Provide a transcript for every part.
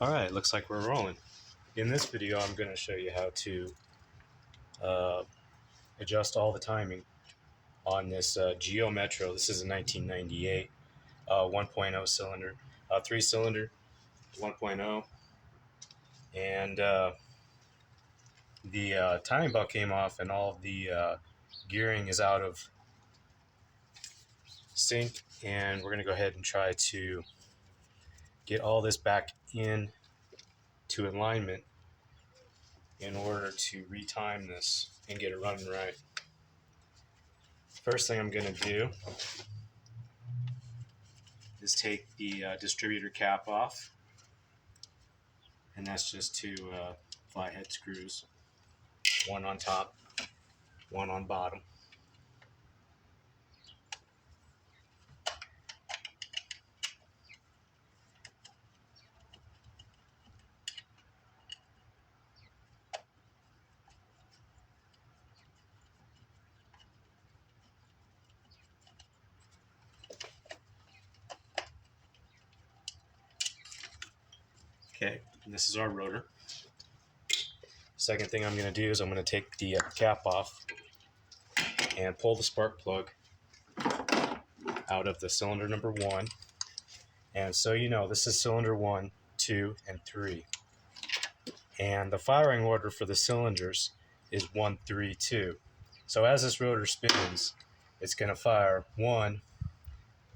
Alright, looks like we're rolling. In this video I'm going to show you how to adjust all the timing on this Geo Metro. This is a 1998 1.0 cylinder, 3-cylinder 1.0, and the timing belt came off and all of the gearing is out of sync, and we're going to go ahead and try to get all this back in to alignment in order to retime this and get it running right. First thing I'm going to do is take the distributor cap off, and that's just two flathead screws, one on top, one on bottom. Okay, and this is our rotor. Second thing I'm going to do is I'm going to take the cap off and pull the spark plug out of the cylinder number 1. And so you know, this is cylinder 1, 2, and 3. And the firing order for the cylinders is 1, 3, 2. So as this rotor spins, it's going to fire 1,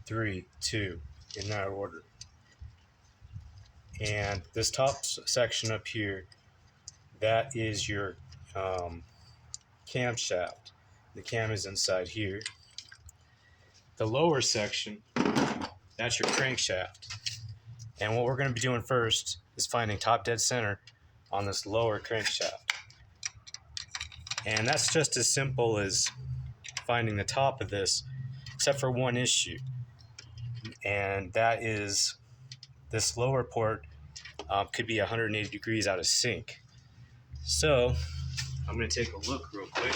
3, 2 in that order. And this top section up here, that is your camshaft. The cam is inside here. The lower section, that's your crankshaft. And what we're going to be doing first is finding top dead center on this lower crankshaft. And that's just as simple as finding the top of this, except for one issue. And that is this lower port could be 180 degrees out of sync. So I'm going to take a look real quick.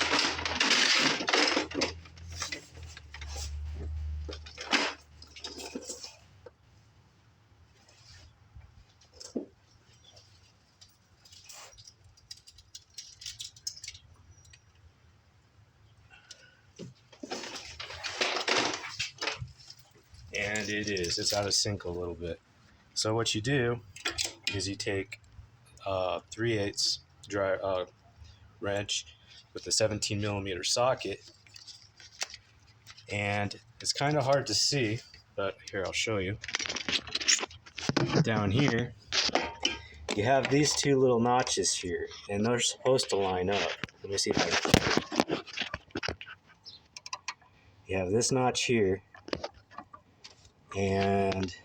And it's out of sync a little bit. So what you do is you take 3/8 dry wrench with a 17 millimeter socket, and it's kind of hard to see, but here, I'll show you. Down here you have these two little notches here, and they're supposed to line up. Let me see if I can. You have this notch here, and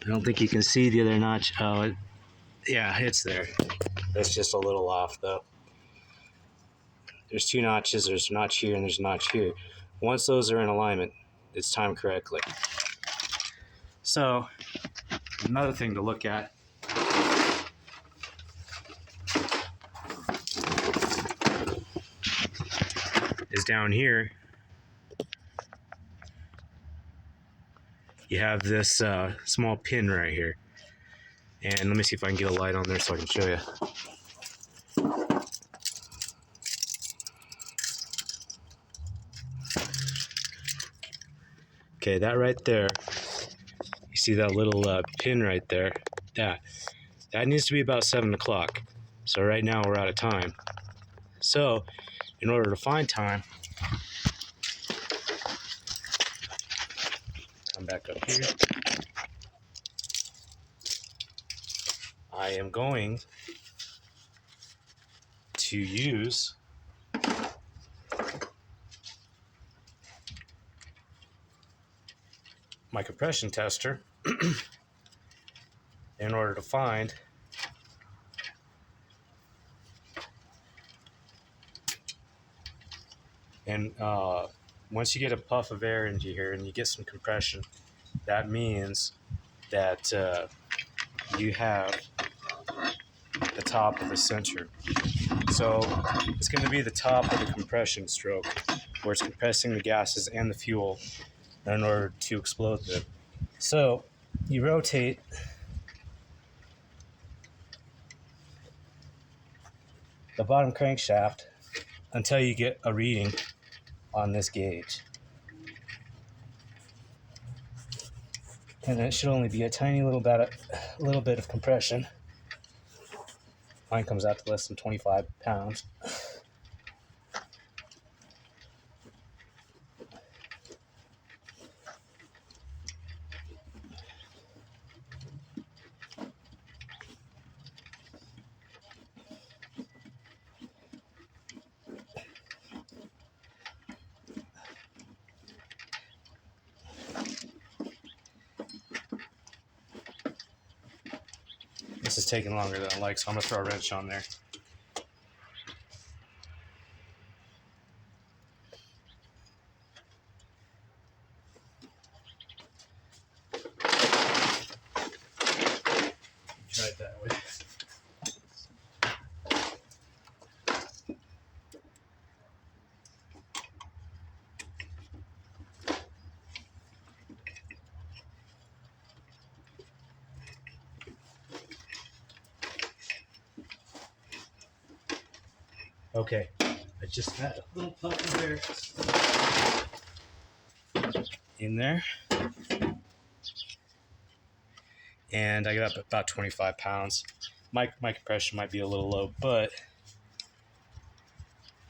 I don't think you can see the other notch. Oh, yeah, it's there. That's just a little off, though. There's two notches. There's a notch here and there's a notch here. Once those are in alignment, it's timed correctly. So, another thing to look at is down here. You have this small pin right here. And let me see if I can get a light on there so I can show you. Okay, that right there, you see that little pin right there? That needs to be about 7 o'clock. So right now we're out of time. So in order to find time, come back up here. I am going to use my compression tester in order to find and once you get a puff of air into here and you get some compression, that means that you have the top of the sensor. So it's going to be the top of the compression stroke, where it's compressing the gases and the fuel in order to explode them. So you rotate the bottom crankshaft until you get a reading on this gauge. And it should only be a tiny little bit of compression. Mine comes out to less than 25 pounds. This is taking longer than I like, so I'm gonna throw a wrench on there. Try it that way. Okay, I just had a little puppy there in there, and I got up about 25 pounds. My compression might be a little low, but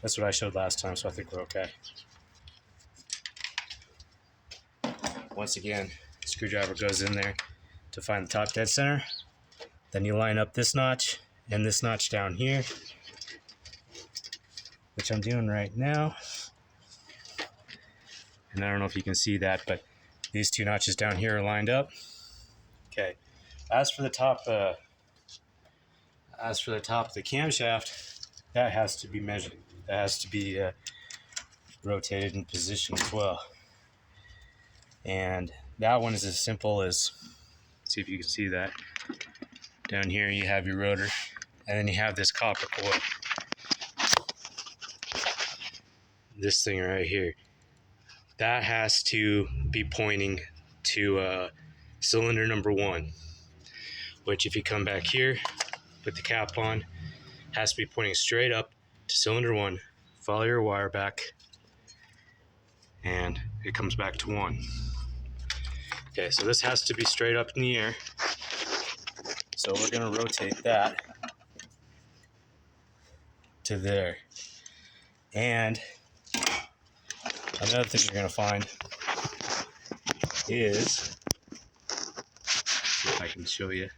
that's what I showed last time, so I think we're okay. Once again, the screwdriver goes in there to find the top dead center. Then you line up this notch and this notch down here, which I'm doing right now. And I don't know if you can see that, but these two notches down here are lined up. Okay. As for the top of the camshaft, that has to be measured. That has to be rotated in position as well. And that one is as simple as, see if you can see that. Down here you have your rotor, and then you have this copper coil. This thing right here. That has to be pointing to cylinder number 1, which if you come back here, put the cap on, has to be pointing straight up to cylinder 1. Follow your wire back, and it comes back to 1. Okay, so this has to be straight up in the air. So we're gonna rotate that to there. And another thing you're gonna find is, see if I can show you,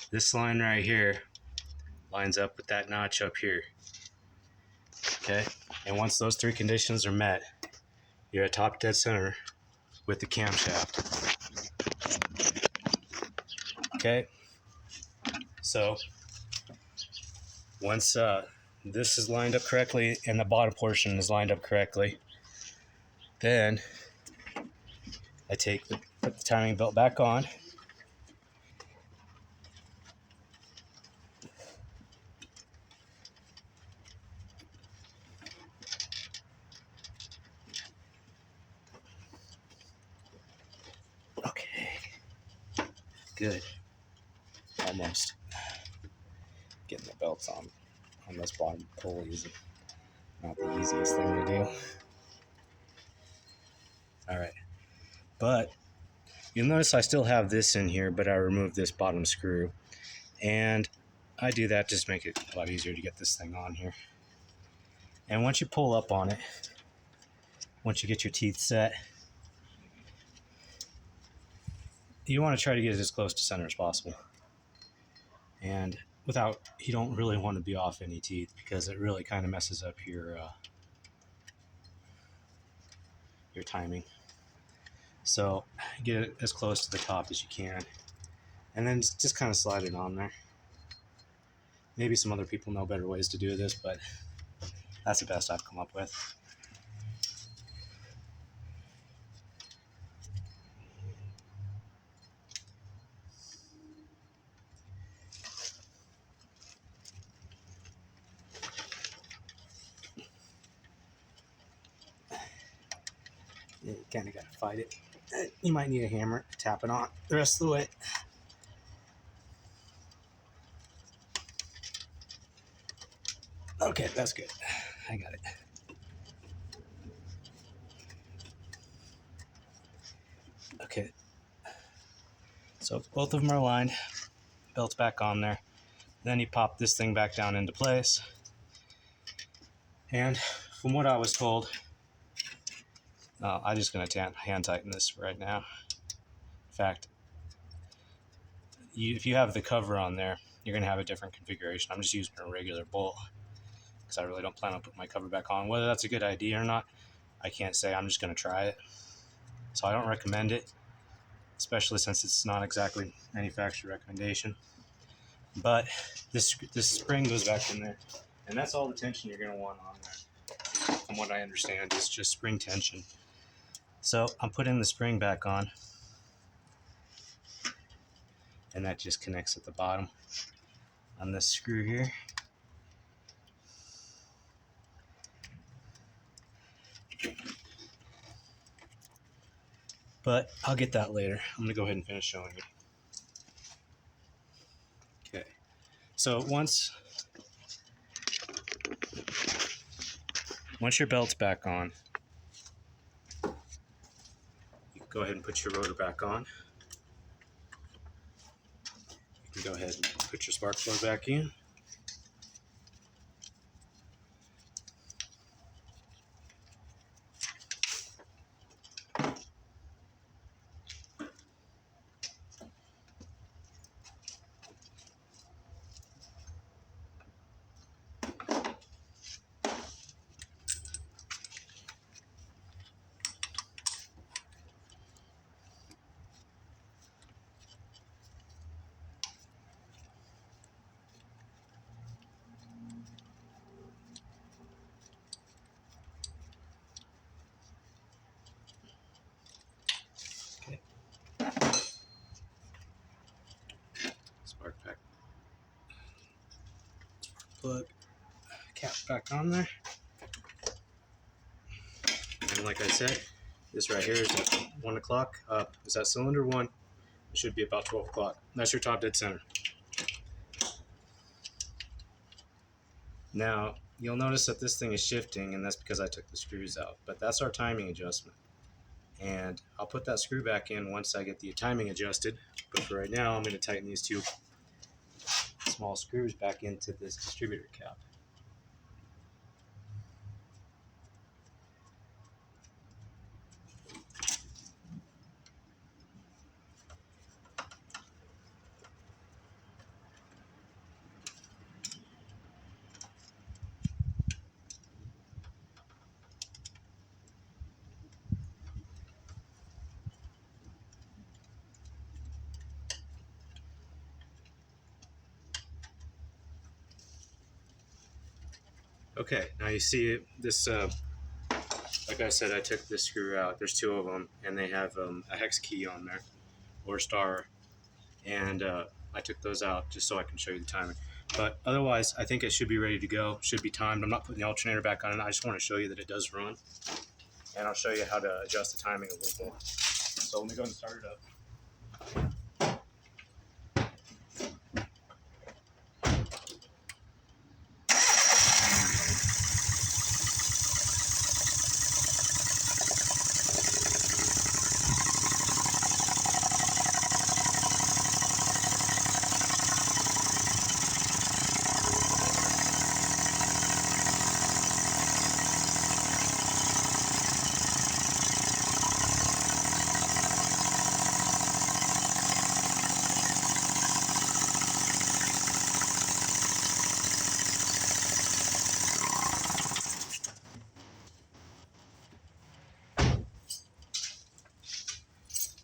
this line right here lines up with that notch up here. Okay, and once those 3 conditions are met, you're at top dead center with the camshaft. Okay, so once this is lined up correctly and the bottom portion is lined up correctly, then I put the timing belt back on. Okay, good. Almost. Getting the belts on this bottom pull is not the easiest thing to do. All right, but you'll notice I still have this in here, but I removed this bottom screw, and I do that just to make it a lot easier to get this thing on here. And once you pull up on it, once you get your teeth set, you want to try to get it as close to center as possible. And you don't really want to be off any teeth, because it really kind of messes up your timing. So get it as close to the top as you can, and then just kind of slide it on there. Maybe some other people know better ways to do this, but that's the best I've come up with. You kind of got to fight it. You might need a hammer to tap it on the rest of the way. Okay, that's good. I got it. Okay. So both of them are aligned. Belt's back on there. Then you pop this thing back down into place. And from what I was told, I'm just going to hand tighten this right now. In fact, if you have the cover on there, you're going to have a different configuration. I'm just using a regular bolt because I really don't plan on putting my cover back on. Whether that's a good idea or not, I can't say. I'm just going to try it. So I don't recommend it, especially since it's not exactly manufacturer recommendation. But this spring goes back in there, and that's all the tension you're going to want on there. From what I understand, it's just spring tension. So I'm putting the spring back on, and that just connects at the bottom on this screw here. But I'll get that later. I'm going to go ahead and finish showing you. Okay, so once your belt's back on, you can go ahead and put your rotor back on. You can go ahead and put your spark plug back in. Spark plug cap back on there. And like I said, this right here is at 1 o'clock. Is that cylinder 1? It should be about 12 o'clock. That's your top dead center. Now, you'll notice that this thing is shifting, and that's because I took the screws out. But that's our timing adjustment. And I'll put that screw back in once I get the timing adjusted. But for right now, I'm going to tighten these 2 small screws back into this distributor cap. Okay, now you see this, like I said, I took this screw out. There's 2 of them, and they have a hex key on there, or star, and I took those out just so I can show you the timing. But otherwise, I think it should be ready to go, should be timed. I'm not putting the alternator back on it. I just want to show you that it does run, and I'll show you how to adjust the timing a little bit. So let me go and start it up.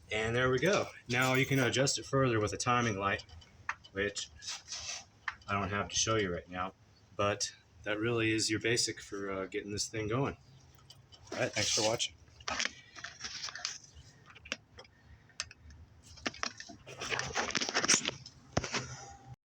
And there we go. Now you can adjust it further with a timing light, which I don't have to show you right now, but that really is your basic for getting this thing going. All right, thanks for watching.